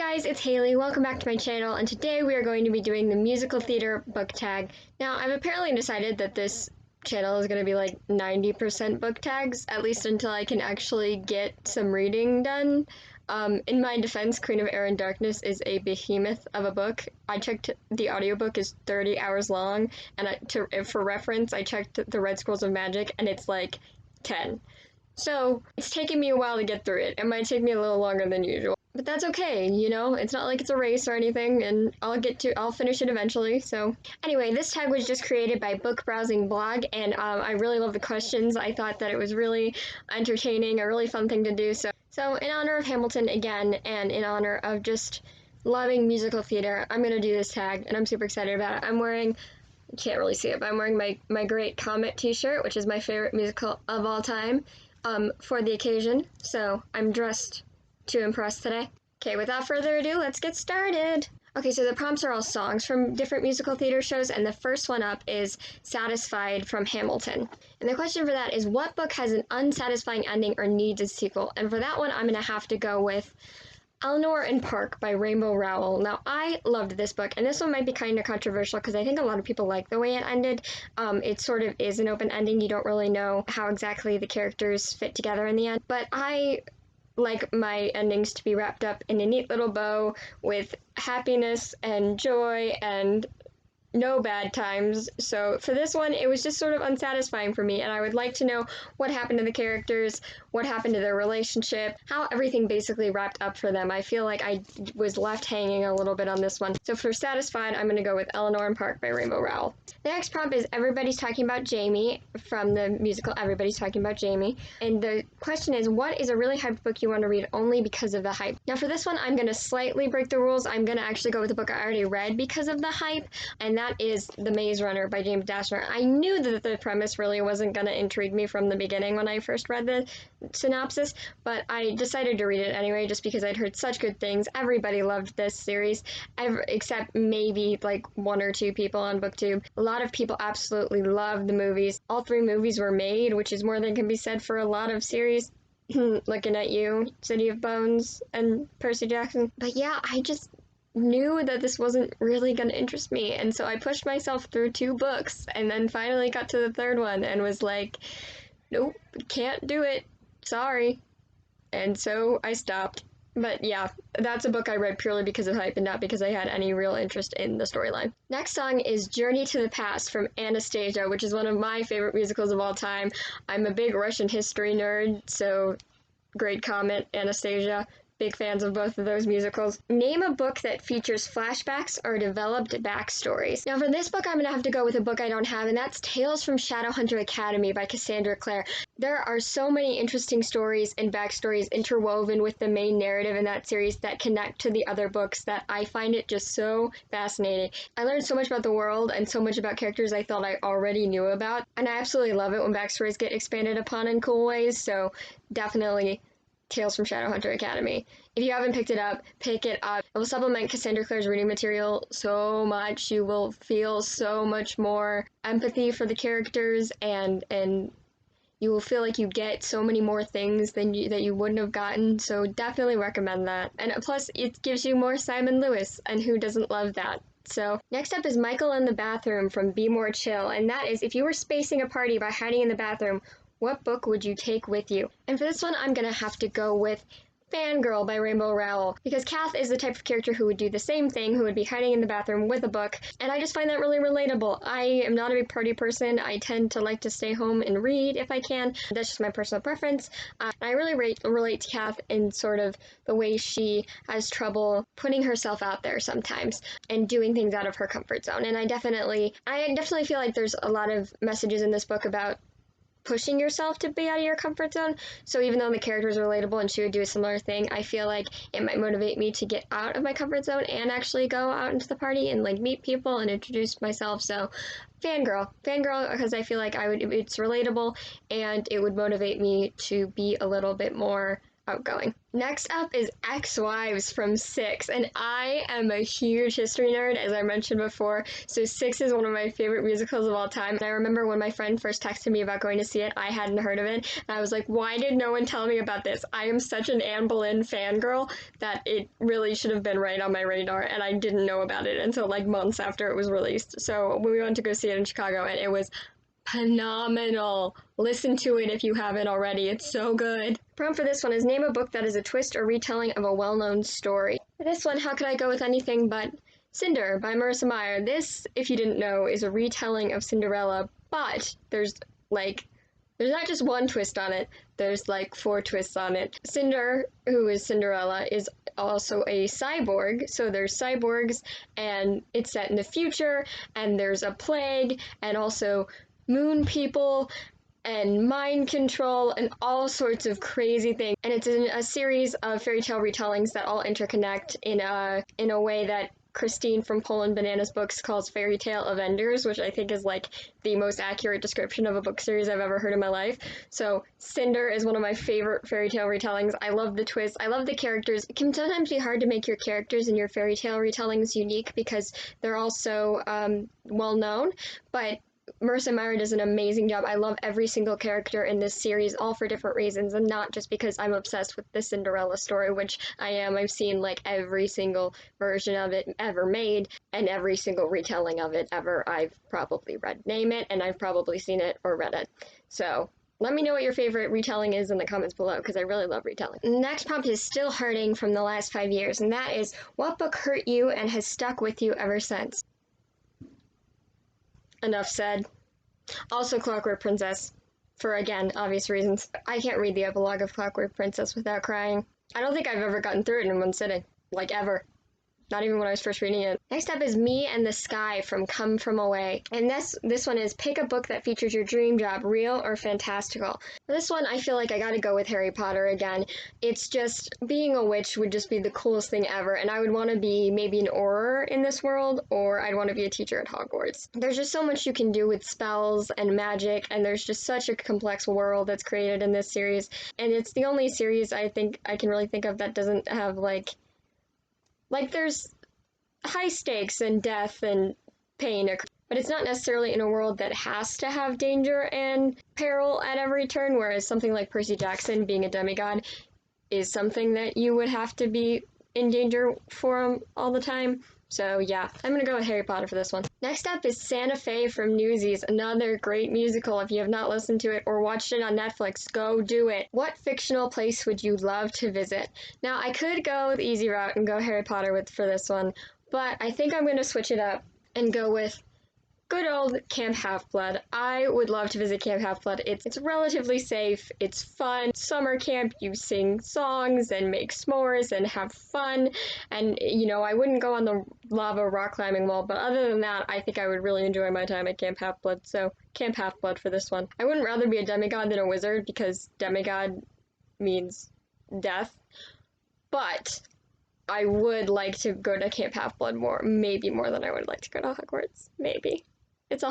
guys, it's Haley. Welcome back to my channel, and today we are going to be doing the musical theater book tag. Now, I've apparently decided that this channel is going to be like 90% book tags, at least until I can actually get some reading done. In my defense, Queen of Air and Darkness is a behemoth of a book. I checked the audiobook is 30 hours long, and for reference, I checked the Red Scrolls of Magic, and it's like 10. So, it's taken me a while to get through it. It might take me a little longer than usual. But that's okay, you know? It's not like it's a race or anything, and I'll finish it eventually, so. Anyway, this tag was just created by Book Browsing Blog, and I really love the questions. I thought that it was really entertaining, a really fun thing to do, So in honor of Hamilton again, and in honor of just loving musical theater, I'm gonna do this tag, and I'm super excited about it. I'm wearing, you can't really see it, but I'm wearing my Great Comet t-shirt, which is my favorite musical of all time, for the occasion, so I'm dressed to impress today. Okay, without further ado, let's get started. Okay, so the prompts are all songs from different musical theater shows, and the first one up is Satisfied from Hamilton. And the question for that is, what book has an unsatisfying ending or needs a sequel? And for that one, I'm gonna have to go with Eleanor and Park by Rainbow Rowell. Now, I loved this book, and this one might be kind of controversial because I think a lot of people like the way it ended. It sort of is an open ending. You don't really know how exactly the characters fit together in the end, but I like my endings to be wrapped up in a neat little bow with happiness and joy and no bad times. So for this one, it was just sort of unsatisfying for me, and I would like to know what happened to the characters, what happened to their relationship, how everything basically wrapped up for them. I feel like I was left hanging a little bit on this one. So for Satisfied, I'm going to go with Eleanor and Park by Rainbow Rowell. The next prompt is Everybody's Talking About Jamie from the musical Everybody's Talking About Jamie. And the question is, what is a really hyped book you want to read only because of the hype? Now for this one, I'm going to slightly break the rules. I'm going to actually go with the book I already read because of the hype, and that is The Maze Runner by James Dashner. I knew that the premise really wasn't going to intrigue me from the beginning when I first read the synopsis, but I decided to read it anyway just because I'd heard such good things. Everybody loved this series, except maybe like one or two people on BookTube. A lot of people absolutely loved the movies. All 3 movies were made, which is more than can be said for a lot of series. Looking at you, City of Bones and Percy Jackson. But yeah, I just knew that this wasn't really going to interest me, and so I pushed myself through 2 books and then finally got to the 3rd one and was like, nope, can't do it, sorry. And so I stopped. But yeah, that's a book I read purely because of hype and not because I had any real interest in the storyline. Next song is Journey to the Past from Anastasia, which is one of my favorite musicals of all time. I'm a big Russian history nerd, so great comment, Anastasia. Big fans of both of those musicals. Name a book that features flashbacks or developed backstories. Now for this book, I'm going to have to go with a book I don't have, and that's Tales from Shadowhunter Academy by Cassandra Clare. There are so many interesting stories and backstories interwoven with the main narrative in that series that connect to the other books that I find it just so fascinating. I learned so much about the world and so much about characters I thought I already knew about, and I absolutely love it when backstories get expanded upon in cool ways, so definitely Tales from Shadowhunter Academy. If you haven't picked it up, pick it up. It will supplement Cassandra Clare's reading material so much. You will feel so much more empathy for the characters, and you will feel like you get so many more things than that you wouldn't have gotten, so definitely recommend that. And plus, it gives you more Simon Lewis, and who doesn't love that? So, next up is Michael in the Bathroom from Be More Chill, and that is, if you were spacing a party by hiding in the bathroom, what book would you take with you? And for this one, I'm gonna have to go with Fangirl by Rainbow Rowell, because Kath is the type of character who would do the same thing, who would be hiding in the bathroom with a book, and I just find that really relatable. I am not a big party person. I tend to like to stay home and read if I can. That's just my personal preference. I really relate to Kath in sort of the way she has trouble putting herself out there sometimes and doing things out of her comfort zone, and I definitely feel like there's a lot of messages in this book about pushing yourself to be out of your comfort zone. So even though the character is relatable and she would do a similar thing, I feel like it might motivate me to get out of my comfort zone and actually go out into the party and like meet people and introduce myself. So Fangirl, because I feel like it's relatable and it would motivate me to be a little bit more outgoing. Next up is Ex-Wives from Six, and I am a huge history nerd, as I mentioned before, so Six is one of my favorite musicals of all time. And I remember when my friend first texted me about going to see it, I hadn't heard of it, and I was like, why did no one tell me about this? I am such an Anne Boleyn fangirl that it really should have been right on my radar, and I didn't know about it until like months after it was released. So we went to go see it in Chicago, and it was phenomenal. Listen to it if you haven't already. It's so good. Prompt for this one is name a book that is a twist or retelling of a well-known story. For this one, how could I go with anything but Cinder by Marissa Meyer. This, if you didn't know, is a retelling of Cinderella, but there's not just one twist on it, there's like 4 twists on it. Cinder, who is Cinderella, is also a cyborg, so there's cyborgs, and it's set in the future, and there's a plague, and also moon people, and mind control, and all sorts of crazy things. And it's in a series of fairy tale retellings that all interconnect in a way that Christine from Poland Bananas Books calls fairy tale Avengers, which I think is like the most accurate description of a book series I've ever heard in my life. So Cinder is one of my favorite fairy tale retellings. I love the twist. I love the characters. It can sometimes be hard to make your characters in your fairy tale retellings unique because they're all so well known, but Marissa Meyer does an amazing job. I love every single character in this series, all for different reasons, and not just because I'm obsessed with the Cinderella story, which I am. I've seen like every single version of it ever made, and every single retelling of it ever I've probably read. Name it, and I've probably seen it or read it. So let me know what your favorite retelling is in the comments below, because I really love retelling. Next prompt is still hurting from the last 5 years, and that is, what book hurt you and has stuck with you ever since? Enough said. Also Clockwork Princess, for again, obvious reasons. I can't read the epilogue of Clockwork Princess without crying. I don't think I've ever gotten through it in one sitting. Like, ever. Not even when I was first reading it. Next up is Me and the Sky from Come From Away. And this one is pick a book that features your dream job, real or fantastical. For this one, I feel like I gotta go with Harry Potter again. It's just, being a witch would just be the coolest thing ever, and I would want to be maybe an Auror in this world, or I'd want to be a teacher at Hogwarts. There's just so much you can do with spells and magic, and there's just such a complex world that's created in this series, and it's the only series I think I can really think of that doesn't have like there's high stakes and death and pain, but it's not necessarily in a world that has to have danger and peril at every turn, whereas something like Percy Jackson, being a demigod, is something that you would have to be in danger for all the time. So yeah, I'm gonna go with Harry Potter for this one. Next up is Santa Fe from NEWSIES, another great musical. If you have not listened to it or watched it on Netflix, go do it. What fictional place would you love to visit? Now, I could go the easy route and go Harry Potter for this one, but I think I'm gonna switch it up and go with good old Camp Half-Blood. I would love to visit Camp Half-Blood. It's relatively safe, it's fun. Summer camp, you sing songs and make s'mores and have fun. And, you know, I wouldn't go on the lava rock climbing wall, but other than that, I think I would really enjoy my time at Camp Half-Blood. So, Camp Half-Blood for this one. I wouldn't rather be a demigod than a wizard, because demigod means death. But I would like to go to Camp Half-Blood more, maybe more than I would like to go to Hogwarts. Maybe. It's a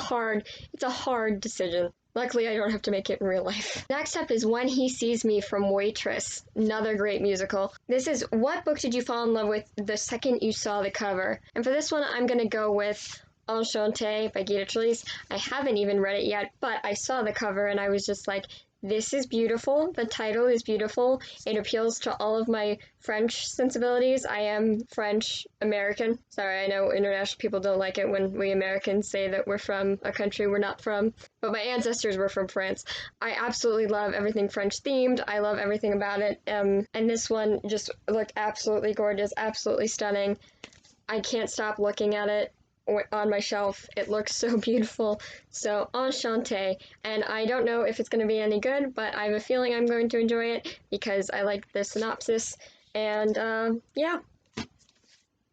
hard decision. Luckily, I don't have to make it in real life. Next up is When He Sees Me from Waitress, another great musical. This is, what book did you fall in love with the second you saw the cover? And for this one, I'm gonna go with Enchanté by Guida Trellis. I haven't even read it yet, but I saw the cover and I was just like, this is beautiful. The title is beautiful. It appeals to all of my French sensibilities. I am French American. Sorry, I know international people don't like it when we Americans say that we're from a country we're not from, but my ancestors were from France. I absolutely love everything French themed. I love everything about it. And this one just looked absolutely gorgeous, absolutely stunning. I can't stop looking at it on my shelf. It looks so beautiful. So Enchanté, and I don't know if it's going to be any good, but I have a feeling I'm going to enjoy it because I like the synopsis, and yeah,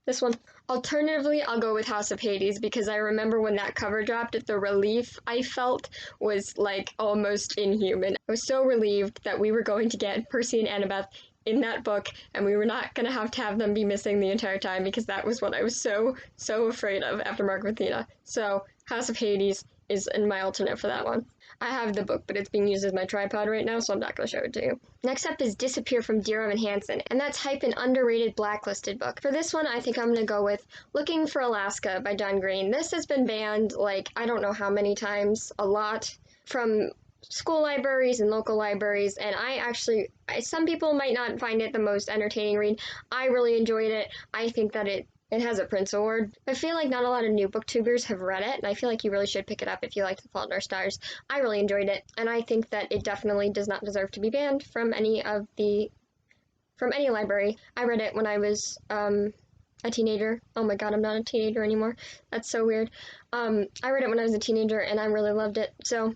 this one. Alternatively, I'll go with House of Hades because I remember when that cover dropped, the relief I felt was like almost inhuman. I was so relieved that we were going to get Percy and Annabeth in that book, and we were not going to have them be missing the entire time, because that was what I was so afraid of after Mark of Athena. So, House of Hades, is in my alternate for that one. I have the book, but it's being used as my tripod right now, so I'm not going to show it to you. Next up is Disappear from Dear Evan Hansen, and that's hype an underrated blacklisted book. For this one, I think I'm going to go with Looking for Alaska by John Green. This has been banned, like, I don't know how many times, a lot, from school libraries and local libraries, and some people might not find it the most entertaining read. I really enjoyed it. I think that it has a Prince Award. I feel like not a lot of new booktubers have read it, and I feel like you really should pick it up if you like The Fault in Our Stars. I really enjoyed it, and I think that it definitely does not deserve to be banned from any library. I read it when I was a teenager. Oh my god, I'm not a teenager anymore. That's so weird. I read it when I was a teenager, and I really loved it, so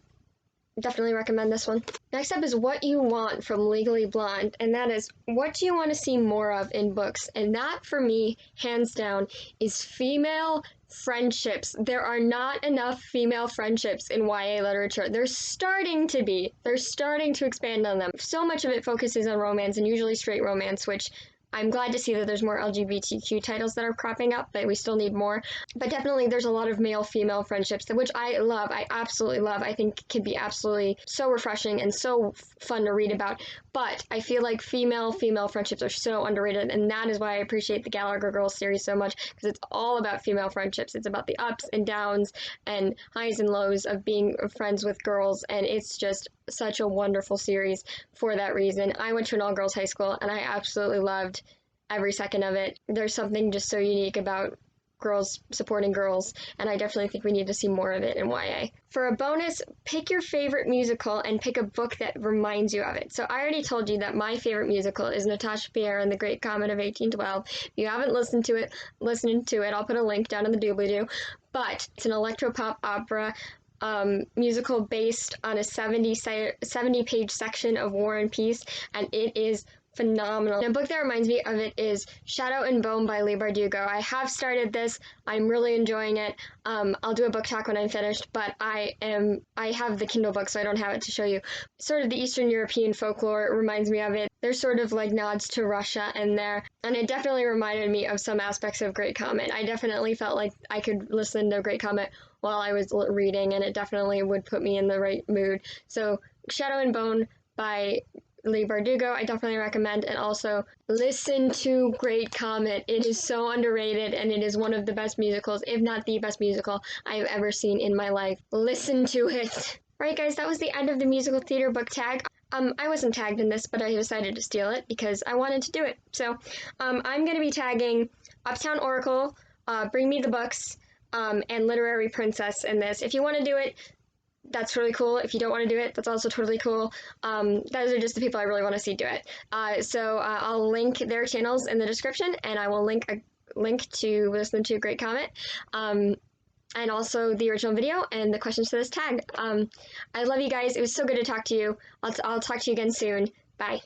definitely recommend this one. Next up is What You Want from Legally Blonde, and that is, what do you want to see more of in books? And that, for me, hands down, is female friendships. There are not enough female friendships in YA literature. They're starting to be. They're starting to expand on them. So much of it focuses on romance, and usually straight romance, which I'm glad to see that there's more LGBTQ titles that are cropping up, but we still need more. But definitely there's a lot of male-female friendships, which I love. I absolutely love. I think can be absolutely so refreshing and so fun to read about. But I feel like female-female friendships are so underrated, and that is why I appreciate the Gallagher Girls series so much, because it's all about female friendships. It's about the ups and downs and highs and lows of being friends with girls, and it's just such a wonderful series for that reason. I went to an all-girls high school, and I absolutely loved every second of it. There's something just so unique about girls supporting girls, and I definitely think we need to see more of it in YA. For a bonus, pick your favorite musical and pick a book that reminds you of it. So I already told you that my favorite musical is Natasha Pierre and the Great Comet of 1812. If you haven't listened to it, listen to it. I'll put a link down in the doobly-doo. But it's an electropop opera musical based on a 70-page section of War and Peace, and it is phenomenal. And a book that reminds me of it is Shadow and Bone by Leigh Bardugo. I have started this. I'm really enjoying it. I'll do a book talk when I'm finished, but I have the Kindle book, so I don't have it to show you. Sort of the Eastern European folklore reminds me of it. There's sort of like nods to Russia in there, and it definitely reminded me of some aspects of Great Comet. I definitely felt like I could listen to Great Comet while I was reading, and it definitely would put me in the right mood. So Shadow and Bone by Leigh Bardugo, I definitely recommend, and also listen to Great Comet. It is so underrated, and it is one of the best musicals, if not the best musical I've ever seen in my life. Listen to it. Alright guys, that was the end of the musical theater book tag. I wasn't tagged in this, but I decided to steal it because I wanted to do it. So I'm going to be tagging Uptown Oracle, Bring Me the Books, and Literary Princess in this. If you want to do it, that's really cool. If you don't want to do it, that's also totally cool. Those are just the people I really want to see do it. So I'll link their channels in the description, and I will link a link to listen to Great Comet, and also the original video and the questions to this tag. I love you guys. It was so good to talk to you. I'll talk to you again soon. Bye.